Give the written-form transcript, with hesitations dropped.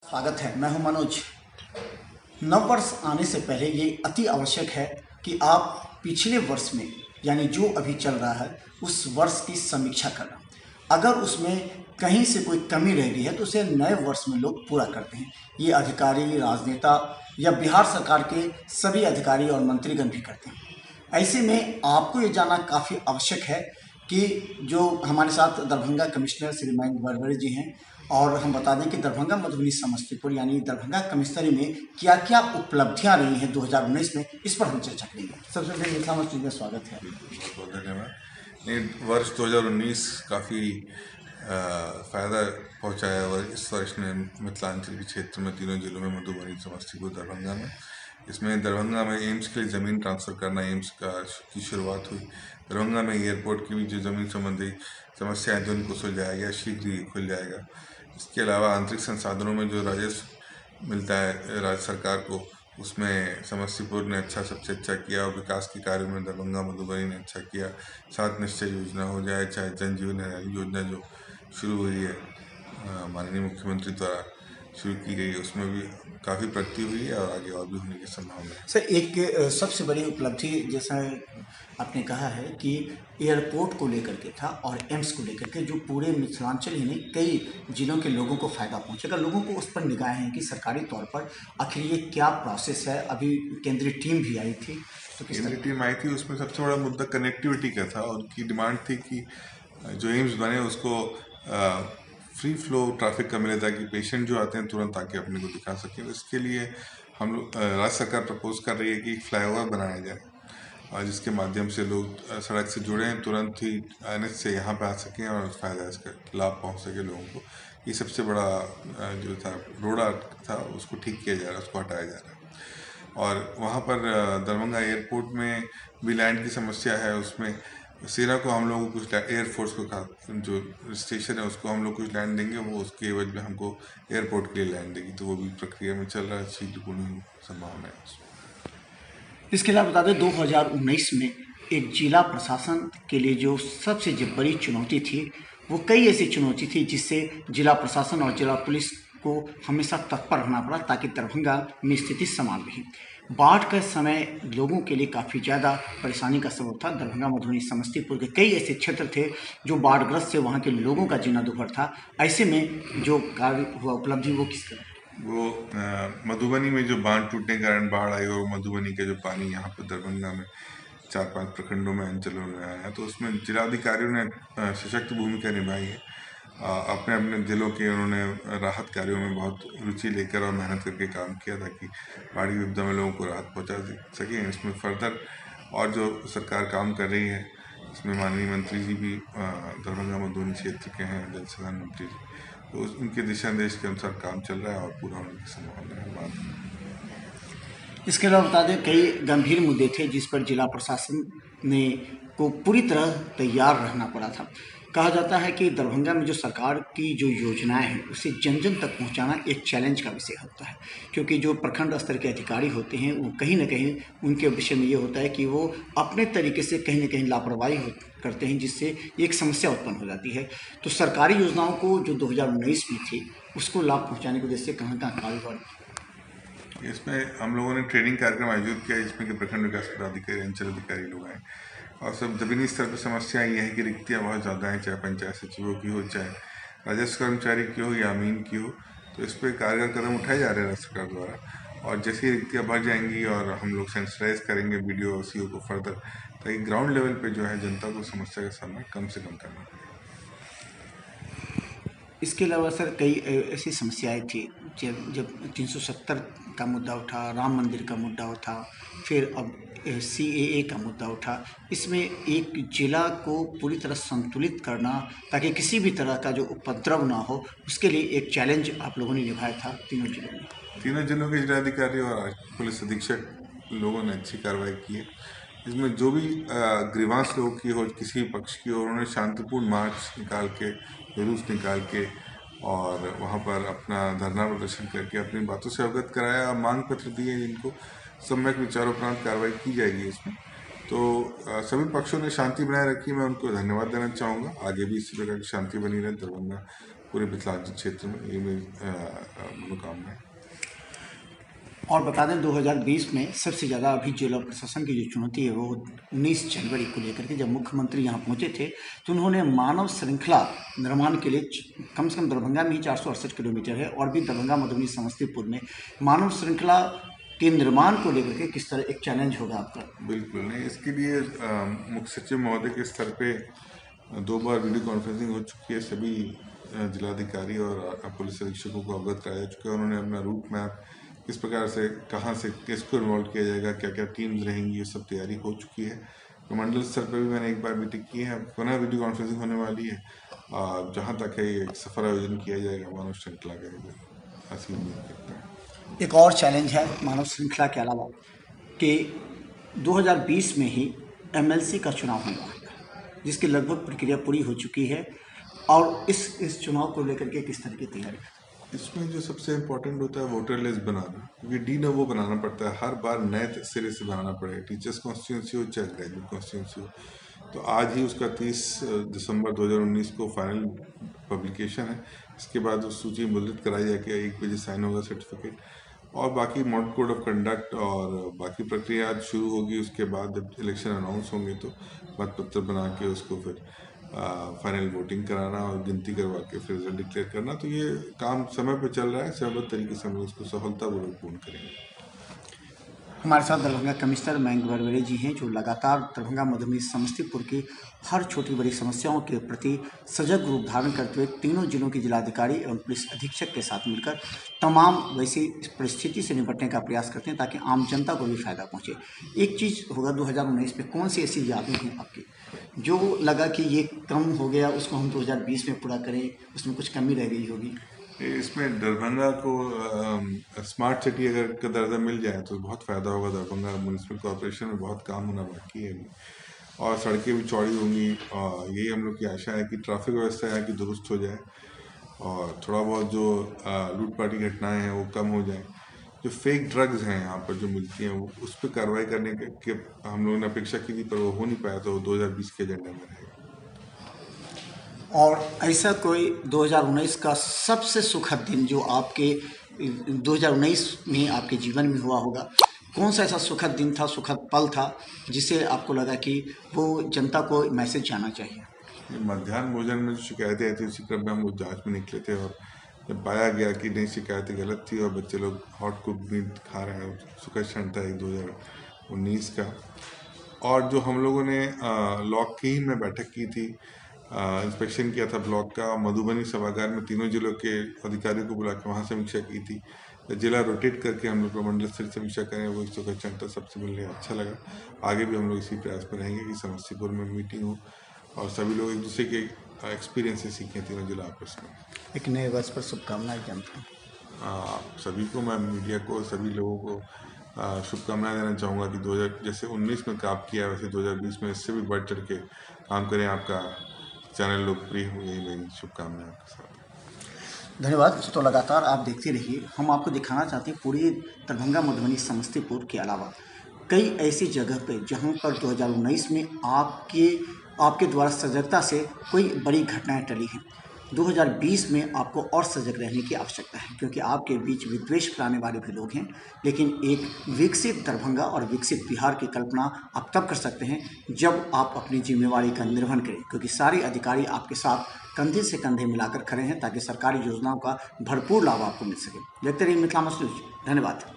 स्वागत है। मैं हूं मनोज। नव वर्ष आने से पहले ये अति आवश्यक है कि आप पिछले वर्ष में यानी जो अभी चल रहा है उस वर्ष की समीक्षा करना। अगर उसमें कहीं से कोई कमी रह गई है तो उसे नए वर्ष में लोग पूरा करते हैं। ये अधिकारी, राजनेता या बिहार सरकार के सभी अधिकारी और मंत्रीगण भी करते हैं। ऐसे में आपको ये जानना काफ़ी आवश्यक है कि जो हमारे साथ दरभंगा कमिश्नर श्री मयंक बरबड़े जी हैं, और हम बता दें कि दरभंगा मधुबनी समस्तीपुर यानी दरभंगा कमिश्नरी में क्या क्या उपलब्धियां रही हैं 2019 में, इस पर हम चर्चा करेंगे। सबसे पहले मिथिलांचल में स्वागत है। बहुत बहुत धन्यवाद। वर्ष 2019 काफ़ी फ़ायदा पहुंचाया और इस वर्ष ने मिथिलांचल के क्षेत्र में तीनों जिलों में मधुबनी, समस्तीपुर, दरभंगा में। इसमें दरभंगा में एम्स के लिए ज़मीन ट्रांसफ़र करना, एम्स की शुरुआत हुई। दरभंगा में एयरपोर्ट की भी जो ज़मीन संबंधी समस्याएं थी उनको सुलझाया गया, शीघ्र ही खुल जाएगा। इसके अलावा आंतरिक संसाधनों में जो राजस्व मिलता है राज्य सरकार को, उसमें समस्तीपुर ने सबसे अच्छा किया और विकास के कार्यों में दरभंगा मधुबनी ने अच्छा किया। 7 निश्चय योजना हो जाए, चाहे जन जीवन योजना जो शुरू हुई है माननीय मुख्यमंत्री द्वारा शुरू की गई, उसमें भी काफ़ी प्रगति हुई है और आगे और भी होने की संभावना है। सर, एक सबसे बड़ी उपलब्धि जैसा आपने कहा है कि एयरपोर्ट को लेकर के था और एम्स को लेकर के, जो पूरे मिथिलांचल ही नहीं कई जिलों के लोगों को फ़ायदा पहुंचेगा। लोगों को उस पर निगाहें हैं कि सरकारी तौर पर आखिर ये क्या प्रोसेस है। अभी केंद्रीय टीम भी आई थी, तो केंद्रीय टीम आई थी, उसमें सबसे बड़ा मुद्दा कनेक्टिविटी का था। उनकी डिमांड थी कि जो एम्स बने उसको फ्री फ्लो ट्रैफिक का मिले ताकि पेशेंट जो आते हैं तुरंत आके अपने को दिखा सकें। इसके लिए हम लोग राज्य सरकार प्रपोज कर रही है कि फ्लाईओवर बनाया जाए और जिसके माध्यम से लोग सड़क से जुड़े हैं, तुरंत ही एनएच से यहाँ पे आ सकें और फ़ायदा इसका लाभ पहुँच सके लोगों को। ये सबसे बड़ा जो था रोड़ा था उसको ठीक किया जा रहा है, उसको हटाया जा रहा है। और वहाँ पर दरभंगा एयरपोर्ट में भी लैंड की समस्या है। उसमें सेना को हम लोग कुछ एयरफोर्स को जो स्टेशन है उसको हम लोग कुछ लैंड देंगे, वो उसके एवज में हमको एयरपोर्ट के लिए लैंड देगी, तो वो भी प्रक्रिया में चल रहा है, शीघ्र पूर्ण संभावना है। इसके अलावा बता दें 2019 में एक जिला प्रशासन के लिए जो सबसे बड़ी चुनौती थी, वो कई ऐसी चुनौती थी जिससे जिला प्रशासन और जिला पुलिस को हमेशा तत्पर रहना पड़ा ताकि दरभंगा में स्थिति समान रही। बाढ़ का समय लोगों के लिए काफ़ी ज़्यादा परेशानी का सबब था। दरभंगा, मधुबनी, समस्तीपुर के कई ऐसे क्षेत्र थे जो बाढ़ग्रस्त से वहाँ के लोगों का जीना दुभर था। ऐसे में जो कार्य हुआ, उपलब्धि, वो किस तरह? वो मधुबनी में जो बांध टूटने के कारण बाढ़ आई और मधुबनी का जो पानी यहाँ पर दरभंगा में 4-5 प्रखंडों में अंचलों में आया है, तो उसमें जिलाधिकारियों ने सशक्त भूमिका निभाई है। अपने अपने जिलों के उन्होंने राहत कार्यों में बहुत रुचि लेकर और मेहनत करके काम किया ताकि बाढ़ी विपदा में लोगों को राहत पहुँचा सके। इसमें फर्दर और जो सरकार काम कर रही है, इसमें माननीय मंत्री जी भी दरभंगा मधुबनी क्षेत्र के हैं, जल संसाधन मंत्री जी, तो उनके दिशा निर्देश के अनुसार काम चल रहा है और पूरा होने की संभावना है। इसके अलावा बता दें कई गंभीर मुद्दे थे जिस पर जिला प्रशासन ने को पूरी तरह तैयार रहना पड़ा था। कहा जाता है कि दरभंगा में जो सरकार की जो योजनाएं हैं उसे जन जन तक पहुंचाना एक चैलेंज का विषय होता है, क्योंकि जो प्रखंड स्तर के अधिकारी होते हैं वो कहीं ना कहीं उनके विषय में ये होता है कि वो अपने तरीके से कहीं ना कहीं लापरवाही करते हैं, जिससे एक समस्या उत्पन्न हो जाती है। तो सरकारी योजनाओं को जो 2019 में थी उसको लाभ पहुँचाने की वजह से कहाँ कहाँ कार्य। इसमें हम लोगों ने ट्रेनिंग कार्यक्रम आयोजित किया जिसमें कि प्रखंड विकास पदाधिकारी, अंचल अधिकारी लोग आए और सब जमीनी स्तर पर समस्या ये है कि रिक्तियाँ बहुत ज़्यादा हैं, चाहे पंचायत सचिवों की हो, चाहे राजस्व कर्मचारी की हो या अमीन की हो। तो इस पर कारगर कदम उठाए जा रहे हैं राज्य सरकार द्वारा, और जैसे ही रिक्तियाँ बढ़ जाएंगी और हम लोग सेंसिटाइज करेंगे BDO और CO को फर्दर, ताकि ग्राउंड लेवल पर जो है जनता को समस्या का सामना कम से कम करना पड़े। इसके अलावा सर कई ऐसी समस्याएं थी जब 370 का मुद्दा उठा, राम मंदिर का मुद्दा उठा, फिर अब CAA का मुद्दा उठा। इसमें एक जिला को पूरी तरह संतुलित करना ताकि किसी भी तरह का जो उपद्रव ना हो, उसके लिए एक चैलेंज आप लोगों ने निभाया था तीनों जिलों में। तीनों जिलों के जिलाधिकारी और पुलिस अधीक्षक लोगों ने अच्छी कार्रवाई की है। इसमें जो भी ग्रीवांस लोगों की हो, किसी पक्ष की हो, उन्होंने शांतिपूर्ण मार्च निकाल के, जुलूस निकाल के और वहाँ पर अपना धरना प्रदर्शन करके अपनी बातों से अवगत कराया, मांग पत्र दिए जिनको सम्यक विचारोपरांत कार्रवाई की जाएगी इसमें। तो सभी पक्षों ने शांति बनाए रखी। मैं उनको धन्यवाद देना चाहूँगा। आगे भी इसी प्रकार की शांति बनी रहे, दरभंगा पूरे मिथिलांचल क्षेत्र में। ये मेरी मनोकामना है। और बता दें 2020 में सबसे ज़्यादा अभी जिला प्रशासन की जो चुनौती है वो 19 जनवरी को लेकर के, जब मुख्यमंत्री यहाँ पहुँचे थे तो उन्होंने मानव श्रृंखला निर्माण के लिए कम से कम दरभंगा में ही 468 किलोमीटर है और भी दरभंगा, मधुबनी, समस्तीपुर में मानव श्रृंखला के निर्माण को लेकर के किस तरह एक चैलेंज होगा आपका? बिल्कुल नहीं, इसके लिए मुख्य सचिव महोदय के स्तर पे 2 बार वीडियो कॉन्फ्रेंसिंग हो चुकी है। सभी जिलाधिकारी और पुलिस अधीक्षकों को अवगत कराया जा चुका है। उन्होंने अपना रूट मैप किस प्रकार से, कहाँ से किसको इन्वॉल्व किया जाएगा, क्या क्या टीम्स रहेंगी, ये सब तैयारी हो चुकी है। तो मंडल स्तर पर भी मैंने एक बार मीटिंग की है, पुनः वीडियो कॉन्फ्रेंसिंग होने वाली है। जहाँ तक है एक सफल आयोजन किया जाएगा मानव श्रृंखला का, ऐसी उम्मीद करते हैं। एक और चैलेंज है मानव श्रृंखला के अलावा कि 2020 में ही एमएलसी का चुनाव होने वाला है, जिसकी लगभग प्रक्रिया पूरी हो चुकी है और इस चुनाव को लेकर के किस तरह की तैयारी है? इसमें जो सबसे इम्पोर्टेंट होता है वोटर लिस्ट बनाना, क्योंकि डी नोवो बनाना पड़ता है, हर बार नए सिरे से बनाना पड़ेगा, टीचर्स कॉन्स्टिट्यूंसी हो चाहे ग्रेजुएट कॉन्स्टिट्यूंसी हो। तो आज ही उसका 30 दिसंबर 2019 को फाइनल पब्लिकेशन है। इसके बाद उस सूची मुद्रित कराई जाके 1 बजे साइन होगा सर्टिफिकेट, और बाकी मॉडल कोड ऑफ कंडक्ट और बाकी प्रक्रिया आज शुरू होगी। उसके बाद जब इलेक्शन अनाउंस होंगे तो मतपत्र बना के उसको फिर फाइनल वोटिंग कराना और गिनती करवा के फिर रिजल्ट डिक्लेयर करना। तो ये काम समय पे चल रहा है, समयबद्ध तरीके से हम लोग इसको सफलतापूर्वक पूर्ण करेंगे। हमारे साथ दरभंगा कमिश्नर मयंक बरवड़े जी हैं, जो लगातार दरभंगा, मधुबनी, समस्तीपुर की हर छोटी बड़ी समस्याओं के प्रति सजग रूप धारण करते हुए तीनों जिलों के जिलाधिकारी एवं पुलिस अधीक्षक के साथ मिलकर तमाम वैसी परिस्थिति से निपटने का प्रयास करते हैं ताकि आम जनता को भी फायदा पहुंचे। एक चीज़ होगा 2019 में कौन सी ऐसी यादें हैं आपकी जो लगा कि ये कम हो गया, उसको हम 2020 में पूरा करें, उसमें कुछ कमी रह गई होगी? इसमें दरभंगा को स्मार्ट सिटी अगर का दर्जा मिल जाए तो बहुत फ़ायदा होगा। दरभंगा म्यूनसिपल कॉर्पोरेशन में बहुत काम होना बाकी है अभी, और सड़कें भी चौड़ी होंगी। और यही हम लोग की आशा है कि ट्रैफिक व्यवस्था यहाँ की दुरुस्त हो जाए और थोड़ा बहुत जो लूटपाट की घटनाएं हैं वो कम हो जाए। जो फेक ड्रग्स हैं यहाँ पर जो मिलती हैं वो उस पर कार्रवाई करने के हम लोगों ने अपेक्षा की थी, पर वो हो नहीं पाया, तो 2020 के एजेंडा में रहेगा। और ऐसा कोई 2019 का सबसे सुखद दिन जो आपके 2019 में आपके जीवन में हुआ होगा, कौन सा ऐसा सुखद दिन था, सुखद पल था जिसे आपको लगा कि वो जनता को मैसेज जाना चाहिए? मध्याह्न भोजन में जो शिकायतें आई थी उसी क्रम में हम लोग जाँच में निकले थे, और जब पाया गया कि नहीं शिकायतें गलत थी और बच्चे लोग हॉट कुक मीट खा रहे हैं, सुखद क्षण था 2019 का। और जो हम लोगों ने लॉक की में बैठक की थी, इंस्पेक्शन किया था ब्लॉक का, मधुबनी सभागार में तीनों जिलों के अधिकारियों को बुला के वहाँ समीक्षा की थी। जिला रोटेट करके हम लोग प्रमंडल स्तरीय समीक्षा करें, वो इसको चंता सबसे मिलने अच्छा लगा। आगे भी हम लोग इसी प्रयास पर रहेंगे कि समस्तीपुर में मीटिंग हो और सभी लोग एक दूसरे के एक्सपीरियंस से सीखें तीनों जिला आपस में। एक नए वर्ष पर शुभकामनाएं जानता हूँ। सभी को, मैं मीडिया को, सभी लोगों को शुभकामनाएं देना चाहूँगा कि 2000 जैसे 19 में काम किया वैसे 2020 में इससे भी बढ़ चढ़ के काम करें। आपका चैनल लोकप्रिय हो, यही मेरी शुभकामनाएं आपके साथ। धन्यवाद। तो लगातार आप देखते रहिए। हम आपको दिखाना चाहते हैं पूरी दरभंगा, मधुबनी, समस्तीपुर के अलावा कई ऐसी जगह पे जहां पर 2019 में आपके द्वारा सजगता से कोई बड़ी घटनाएं टली हैं। 2020 में आपको और सजग रहने की आवश्यकता है, क्योंकि आपके बीच विद्वेष फैलाने वाले भी लोग हैं। लेकिन एक विकसित दरभंगा और विकसित बिहार की कल्पना आप तब कर सकते हैं जब आप अपनी जिम्मेवारी का निर्वहन करें, क्योंकि सारे अधिकारी आपके साथ कंधे से कंधे मिलाकर खड़े हैं ताकि सरकारी योजनाओं का भरपूर लाभ आपको मिल सके। देखते रहिए मिथिला न्यूज़। धन्यवाद।